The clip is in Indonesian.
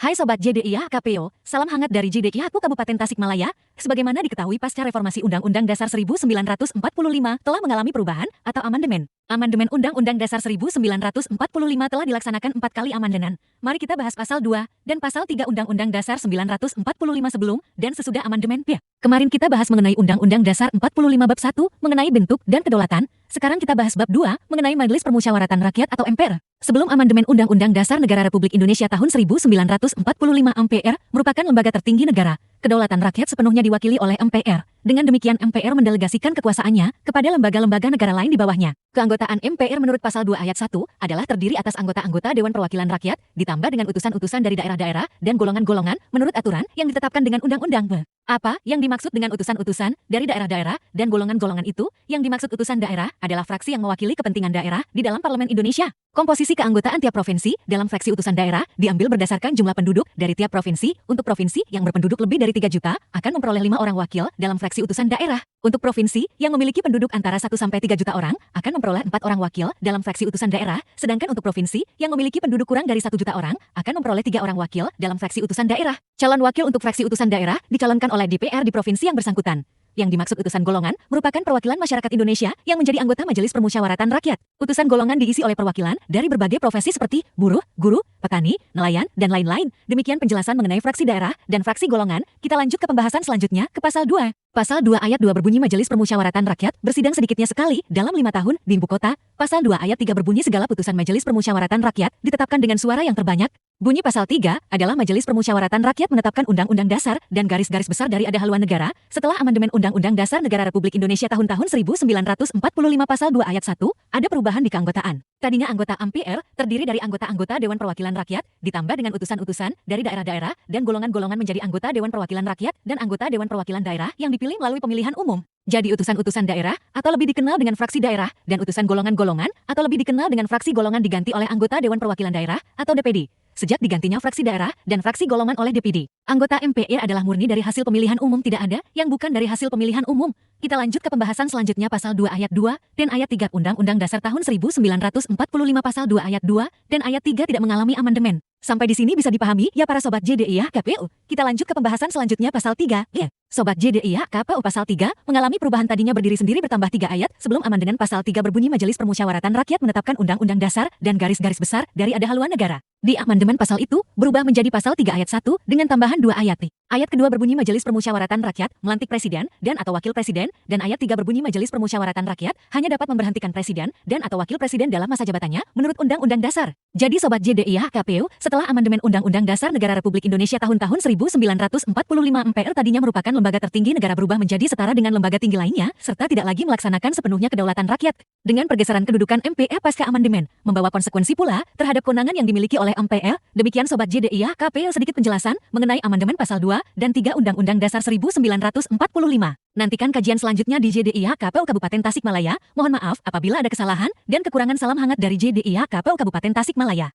Hai Sobat JDIH KPO, salam hangat dari JDIH Kabupaten Tasikmalaya. Sebagaimana diketahui pasca reformasi Undang-Undang Dasar 1945 telah mengalami perubahan atau amandemen. Amandemen Undang-Undang Dasar 1945 telah dilaksanakan 4 kali amandemen. Mari kita bahas pasal 2 dan pasal 3 Undang-Undang Dasar 1945 sebelum dan sesudah amandemen. Kemarin kita bahas mengenai Undang-Undang Dasar 45 bab 1 mengenai bentuk dan kedaulatan. Sekarang kita bahas bab 2 mengenai Majelis Permusyawaratan Rakyat atau MPR. Sebelum amandemen Undang-Undang Dasar Negara Republik Indonesia tahun 1945, MPR merupakan lembaga tertinggi negara. Kedaulatan rakyat sepenuhnya diwakili oleh MPR. Dengan demikian MPR mendelegasikan kekuasaannya kepada lembaga-lembaga negara lain di bawahnya. Keanggotaan MPR menurut pasal 2 ayat 1 adalah terdiri atas anggota-anggota Dewan Perwakilan Rakyat, ditambah dengan utusan-utusan dari daerah-daerah dan golongan-golongan menurut aturan yang ditetapkan dengan undang-undang. Apa yang dimaksud dengan utusan-utusan dari daerah-daerah dan golongan-golongan itu? Yang dimaksud utusan daerah adalah fraksi yang mewakili kepentingan daerah di dalam Parlemen Indonesia. Komposisi keanggotaan tiap provinsi dalam fraksi utusan daerah diambil berdasarkan jumlah penduduk dari tiap provinsi. Untuk provinsi yang berpenduduk lebih dari 3 juta akan memperoleh 5 orang wakil dalam fraksi utusan daerah. Untuk provinsi yang memiliki penduduk antara 1 sampai 3 juta orang akan memperoleh 4 orang wakil dalam fraksi utusan daerah, sedangkan untuk provinsi yang memiliki penduduk kurang dari 1 juta orang akan memperoleh 3 orang wakil dalam fraksi utusan daerah. Calon wakil untuk fraksi utusan daerah dicalonkan oleh DPR di provinsi yang bersangkutan. Yang dimaksud utusan golongan merupakan perwakilan masyarakat Indonesia yang menjadi anggota Majelis Permusyawaratan Rakyat. Utusan golongan diisi oleh perwakilan dari berbagai profesi seperti buruh, guru, petani, nelayan, dan lain-lain. Demikian penjelasan mengenai fraksi daerah dan fraksi golongan. Kita lanjut ke pembahasan selanjutnya ke pasal 2. Pasal 2 ayat 2 berbunyi Majelis Permusyawaratan Rakyat bersidang sedikitnya sekali dalam 5 tahun di ibu kota. Pasal 2 ayat 3 berbunyi segala putusan Majelis Permusyawaratan Rakyat ditetapkan dengan suara yang terbanyak. Bunyi pasal 3 adalah Majelis Permusyawaratan Rakyat menetapkan Undang-Undang Dasar dan garis-garis besar dari ada haluan negara setelah amandemen Undang-Undang Dasar Negara Republik Indonesia tahun 1945 pasal 2 ayat 1 ada perubahan di keanggotaan. Tadinya anggota MPR terdiri dari anggota-anggota Dewan Perwakilan Rakyat ditambah dengan utusan-utusan dari daerah-daerah dan golongan-golongan menjadi anggota Dewan Perwakilan Rakyat dan anggota Dewan Perwakilan Daerah yang dipilih melalui pemilihan umum. Jadi utusan-utusan daerah atau lebih dikenal dengan fraksi daerah dan utusan golongan-golongan atau lebih dikenal dengan fraksi golongan diganti oleh anggota Dewan Perwakilan Daerah atau DPD. Sejak digantinya fraksi daerah dan fraksi golongan oleh DPD, anggota MPR adalah murni dari hasil pemilihan umum, tidak ada yang bukan dari hasil pemilihan umum. Kita lanjut ke pembahasan selanjutnya pasal 2 ayat 2 dan ayat 3 Undang-Undang Dasar tahun 1945 pasal 2 ayat 2 dan ayat 3 tidak mengalami amandemen. Sampai di sini bisa dipahami ya para sobat JDIH KPU. Kita lanjut ke pembahasan selanjutnya pasal 3. Sobat JDIH KPU pasal 3 mengalami perubahan, tadinya berdiri sendiri bertambah 3 ayat. Sebelum amandemen pasal 3 berbunyi Majelis Permusyawaratan Rakyat menetapkan Undang-Undang Dasar dan garis-garis besar dari ada haluan negara. Di amandemen pasal itu berubah menjadi pasal 3 ayat 1 dengan tambahan 2 ayat. Ayat kedua berbunyi Majelis Permusyawaratan Rakyat melantik presiden dan atau wakil presiden, dan ayat 3 berbunyi Majelis Permusyawaratan Rakyat hanya dapat memberhentikan presiden dan atau wakil presiden dalam masa jabatannya menurut Undang-Undang Dasar. Jadi sobat JDIH KPU, setelah amandemen Undang-Undang Dasar Negara Republik Indonesia tahun 1945, MPR tadinya merupakan lembaga tertinggi negara berubah menjadi setara dengan lembaga tinggi lainnya serta tidak lagi melaksanakan sepenuhnya kedaulatan rakyat. Dengan pergeseran kedudukan MPR pasca amandemen membawa konsekuensi pula terhadap kewenangan yang dimiliki oleh MPR. Demikian sobat JDIH KPU sedikit penjelasan mengenai amandemen pasal 2 dan 3 Undang-Undang Dasar 1945. Nantikan kajian selanjutnya di JDIH KPU Kabupaten Tasikmalaya. Mohon maaf apabila ada kesalahan dan kekurangan. Salam hangat dari JDIH KPU Kabupaten Tasikmalaya.